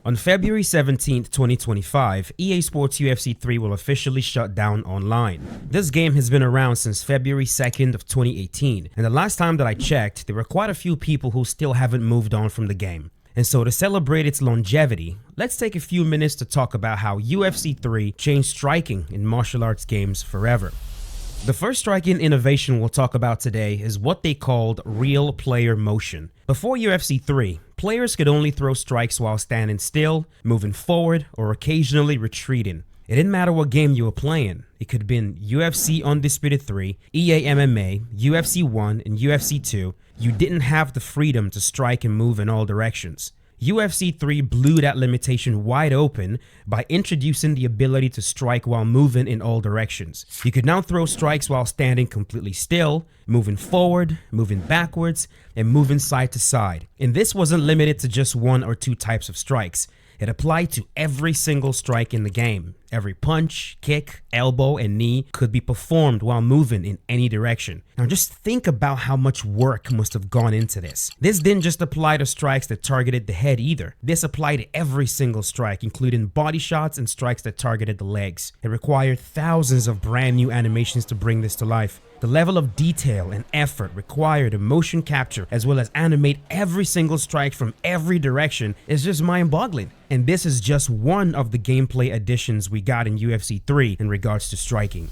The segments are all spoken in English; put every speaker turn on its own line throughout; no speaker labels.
On February 17, 2025, EA Sports UFC 3 will officially shut down online. This game has been around since February 2nd of 2018, and the last time that I checked, there were quite a few people who still haven't moved on from the game. And so to celebrate its longevity, let's take a few minutes to talk about how UFC 3 changed striking in martial arts games forever. The first striking innovation we'll talk about today is what they called real player motion. Before UFC 3, players could only throw strikes while standing still, moving forward, or occasionally retreating. It didn't matter what game you were playing. It could have been UFC Undisputed 3, EA MMA, UFC 1, and UFC 2. You didn't have the freedom to strike and move in all directions. UFC 3 blew that limitation wide open by introducing the ability to strike while moving in all directions. You could now throw strikes while standing completely still, moving forward, moving backwards, and moving side to side. And this wasn't limited to just one or two types of strikes. It applied to every single strike in the game. Every punch, kick, elbow, and knee could be performed while moving in any direction. Now just think about how much work must have gone into this. This didn't just apply to strikes that targeted the head either. This applied to every single strike, including body shots and strikes that targeted the legs. It required thousands of brand new animations to bring this to life. The level of detail and effort required to motion capture as well as animate every single strike from every direction is just mind-boggling. And this is just one of the gameplay additions we got in UFC 3 in regards to striking.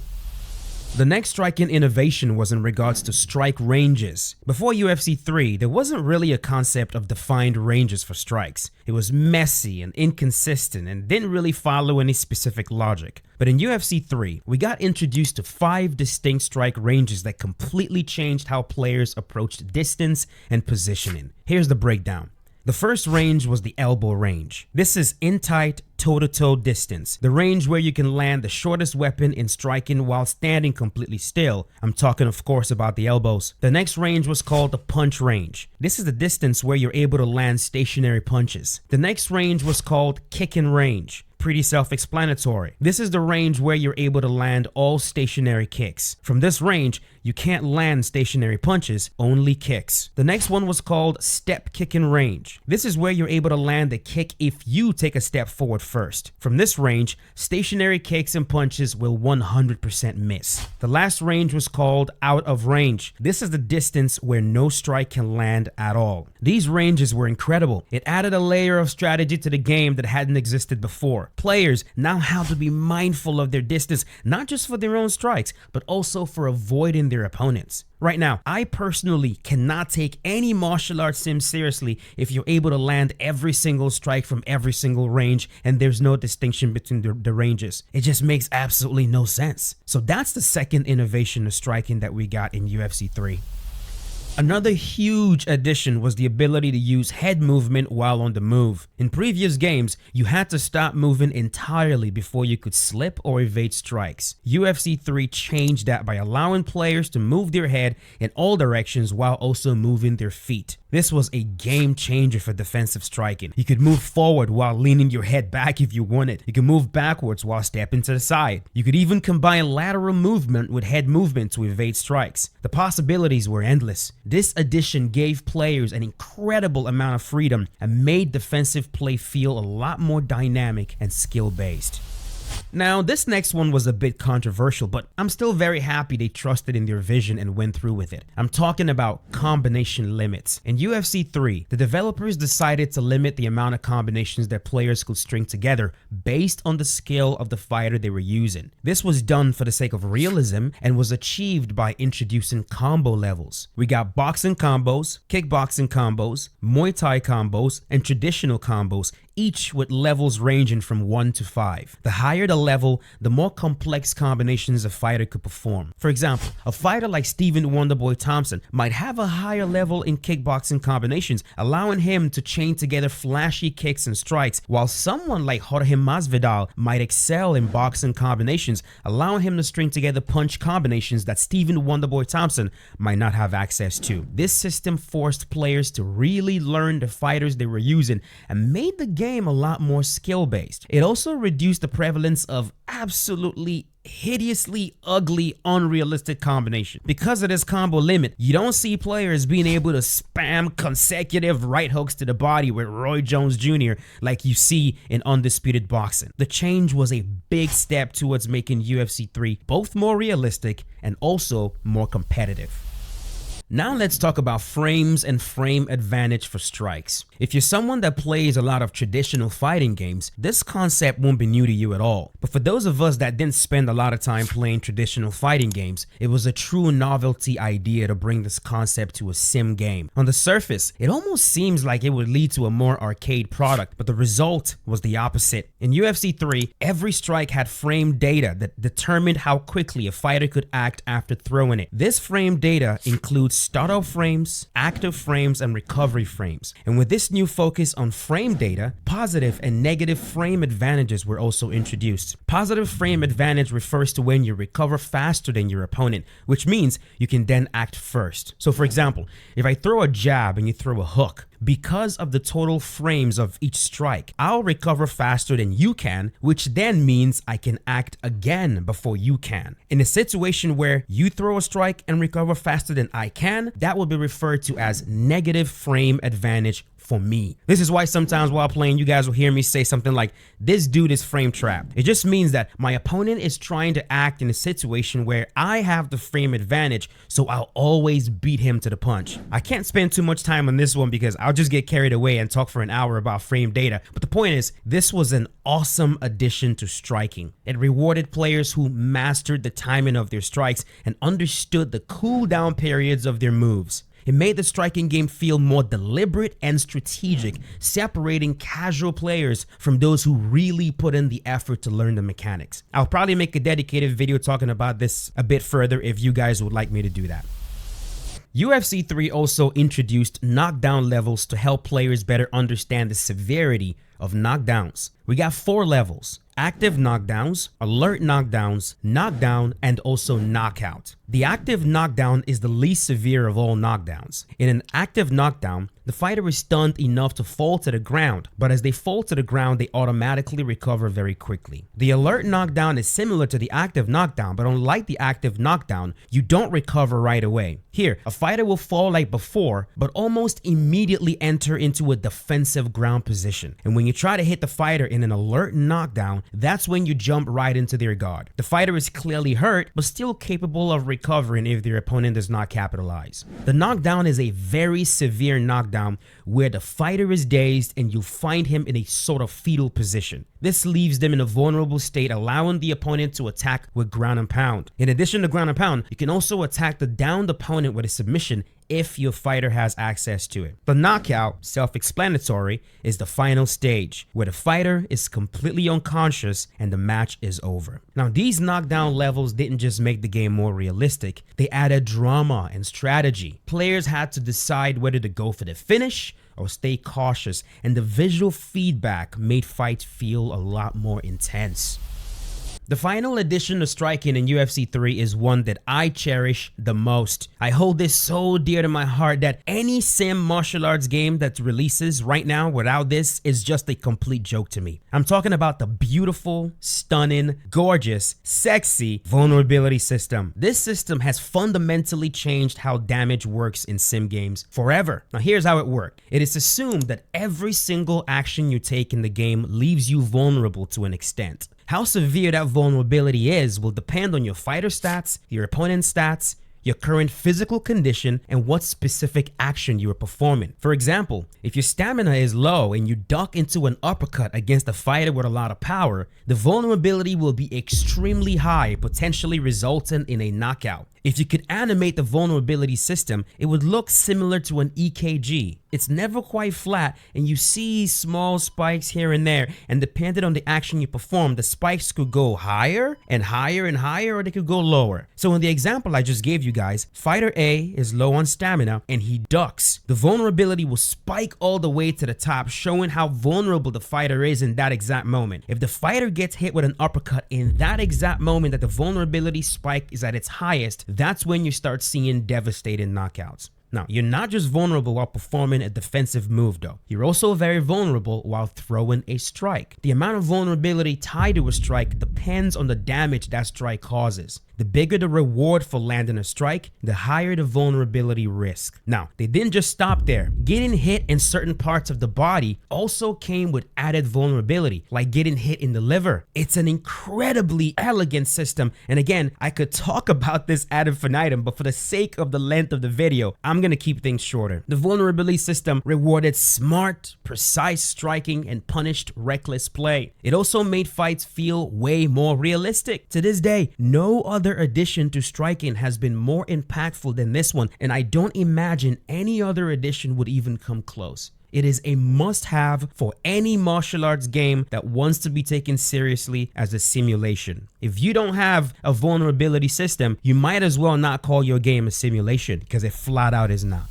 The next striking innovation was in regards to strike ranges. Before UFC 3, there wasn't really a concept of defined ranges for strikes. It was messy and inconsistent and didn't really follow any specific logic. But in UFC 3, we got introduced to 5 distinct strike ranges that completely changed how players approached distance and positioning. Here's the breakdown. The first range was the elbow range. This is in tight, toe-to-toe distance, the range where you can land the shortest weapon in striking while standing completely still. I'm talking of course about the elbows. The next range was called the punch range. This is the distance where you're able to land stationary punches. The next range was called kicking range. Pretty self-explanatory. This is the range where you're able to land all stationary kicks. From this range, you can't land stationary punches, only kicks. The next one was called step kicking range. This is where you're able to land a kick if you take a step forward first. From this range, stationary kicks and punches will 100% miss. The last range was called out of range. This is the distance where no strike can land at all. These ranges were incredible. It added a layer of strategy to the game that hadn't existed before. Players now have to be mindful of their distance, not just for their own strikes, but also for avoiding their opponents. Right now, I personally cannot take any martial arts sim seriously if you're able to land every single strike from every single range and there's no distinction between the ranges. It just makes absolutely no sense. So that's the second innovation of striking that we got in UFC 3. Another huge addition was the ability to use head movement while on the move. In previous games, you had to stop moving entirely before you could slip or evade strikes. UFC 3 changed that by allowing players to move their head in all directions while also moving their feet. This was a game changer for defensive striking. You could move forward while leaning your head back if you wanted. You could move backwards while stepping to the side. You could even combine lateral movement with head movement to evade strikes. The possibilities were endless. This addition gave players an incredible amount of freedom and made defensive play feel a lot more dynamic and skill-based. Now, this next one was a bit controversial, but I'm still very happy they trusted in their vision and went through with it. I'm talking about combination limits. In UFC 3, the developers decided to limit the amount of combinations that players could string together based on the skill of the fighter they were using. This was done for the sake of realism and was achieved by introducing combo levels. We got boxing combos, kickboxing combos, Muay Thai combos, and traditional combos, each with levels ranging from 1 to 5. The higher the level, the more complex combinations a fighter could perform. For example, a fighter like Stephen Wonderboy Thompson might have a higher level in kickboxing combinations, allowing him to chain together flashy kicks and strikes, while someone like Jorge Masvidal might excel in boxing combinations, allowing him to string together punch combinations that Stephen Wonderboy Thompson might not have access to. This system forced players to really learn the fighters they were using and made the game a lot more skill-based. It also reduced the prevalence of absolutely hideously ugly, unrealistic combination. Because of this combo limit, you don't see players being able to spam consecutive right hooks to the body with Roy Jones Jr. like you see in Undisputed Boxing. The change was a big step towards making UFC 3 both more realistic and also more competitive. Now let's talk about frames and frame advantage for strikes. If you're someone that plays a lot of traditional fighting games, this concept won't be new to you at all. But for those of us that didn't spend a lot of time playing traditional fighting games, it was a true novelty idea to bring this concept to a sim game. On the surface, it almost seems like it would lead to a more arcade product, but the result was the opposite. In UFC 3, every strike had frame data that determined how quickly a fighter could act after throwing it. This frame data includes startup frames, active frames, and recovery frames. And with this new focus on frame data, positive and negative frame advantages were also introduced. Positive frame advantage refers to when you recover faster than your opponent, which means you can then act first. So for example, if I throw a jab and you throw a hook, because of the total frames of each strike, I'll recover faster than you can, which then means I can act again before you can. In a situation where you throw a strike and recover faster than I can, that will be referred to as negative frame advantage for me. This is why sometimes while playing, you guys will hear me say something like, this dude is frame trapped. It just means that my opponent is trying to act in a situation where I have the frame advantage, so I'll always beat him to the punch. I can't spend too much time on this one because I'll just get carried away and talk for an hour about frame data. But the point is, this was an awesome addition to striking. It rewarded players who mastered the timing of their strikes and understood the cooldown periods of their moves. It made the striking game feel more deliberate and strategic, separating casual players from those who really put in the effort to learn the mechanics. I'll probably make a dedicated video talking about this a bit further if you guys would like me to do that. UFC 3 also introduced knockdown levels to help players better understand the severity of knockdowns. We got 4 levels: active knockdowns, alert knockdowns, knockdown, and also knockout. The active knockdown is the least severe of all knockdowns. In an active knockdown, the fighter is stunned enough to fall to the ground, but as they fall to the ground, they automatically recover very quickly. The alert knockdown is similar to the active knockdown, but unlike the active knockdown, you don't recover right away. Here, a fighter will fall like before, but almost immediately enter into a defensive ground position. And when you try to hit the fighter in an alert knockdown, that's when you jump right into their guard. The fighter is clearly hurt, but still capable of recovering if their opponent does not capitalize. The knockdown is a very severe knockdown where the fighter is dazed and you find him in a sort of fetal position. This leaves them in a vulnerable state, allowing the opponent to attack with ground and pound. In addition to ground and pound, you can also attack the downed opponent with a submission if your fighter has access to it. The knockout, self-explanatory, is the final stage where the fighter is completely unconscious and the match is over. Now, these knockdown levels didn't just make the game more realistic, they added drama and strategy. Players had to decide whether to go for the finish or stay cautious, and the visual feedback made fights feel a lot more intense. The final addition to striking in UFC 3 is one that I cherish the most. I hold this so dear to my heart that any sim martial arts game that releases right now without this is just a complete joke to me. I'm talking about the beautiful, stunning, gorgeous, sexy vulnerability system. This system has fundamentally changed how damage works in sim games forever. Now here's how it works. It is assumed that every single action you take in the game leaves you vulnerable to an extent. How severe that vulnerability is will depend on your fighter stats, your opponent's stats, your current physical condition, and what specific action you are performing. For example, if your stamina is low and you duck into an uppercut against a fighter with a lot of power, the vulnerability will be extremely high, potentially resulting in a knockout. If you could animate the vulnerability system, it would look similar to an EKG. It's never quite flat and you see small spikes here and there, and depending on the action you perform, the spikes could go higher and higher and higher, or they could go lower. So in the example I just gave you guys, fighter A is low on stamina and he ducks. The vulnerability will spike all the way to the top, showing how vulnerable the fighter is in that exact moment. If the fighter gets hit with an uppercut in that exact moment that the vulnerability spike is at its highest, that's when you start seeing devastating knockouts. Now, you're not just vulnerable while performing a defensive move though. You're also very vulnerable while throwing a strike. The amount of vulnerability tied to a strike depends on the damage that strike causes. The bigger the reward for landing a strike, the higher the vulnerability risk. Now, they didn't just stop there. Getting hit in certain parts of the body also came with added vulnerability, like getting hit in the liver. It's an incredibly elegant system, and again, I could talk about this ad infinitum, but for the sake of the length of the video, I'm gonna keep things shorter. The vulnerability system rewarded smart, precise striking and punished reckless play. It also made fights feel way more realistic. To this day, no other addition to striking has been more impactful than this one, and I don't imagine any other addition would even come close. It is a must-have for any martial arts game that wants to be taken seriously as a simulation. If you don't have a vulnerability system, you might as well not call your game a simulation, because it flat out is not.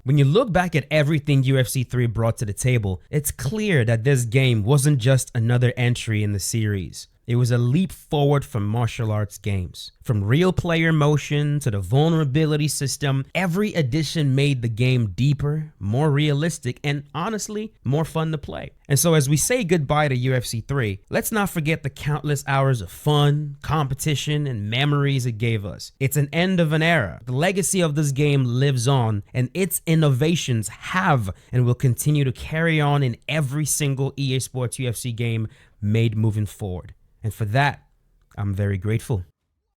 When you look back at everything UFC 3 brought to the table, it's clear that this game wasn't just another entry in the series. It was a leap forward from martial arts games. From real player motion to the vulnerability system, every addition made the game deeper, more realistic, and honestly, more fun to play. And so as we say goodbye to UFC 3, let's not forget the countless hours of fun, competition, and memories it gave us. It's an end of an era. The legacy of this game lives on, and its innovations have and will continue to carry on in every single EA Sports UFC game made moving forward. And for that, I'm very grateful.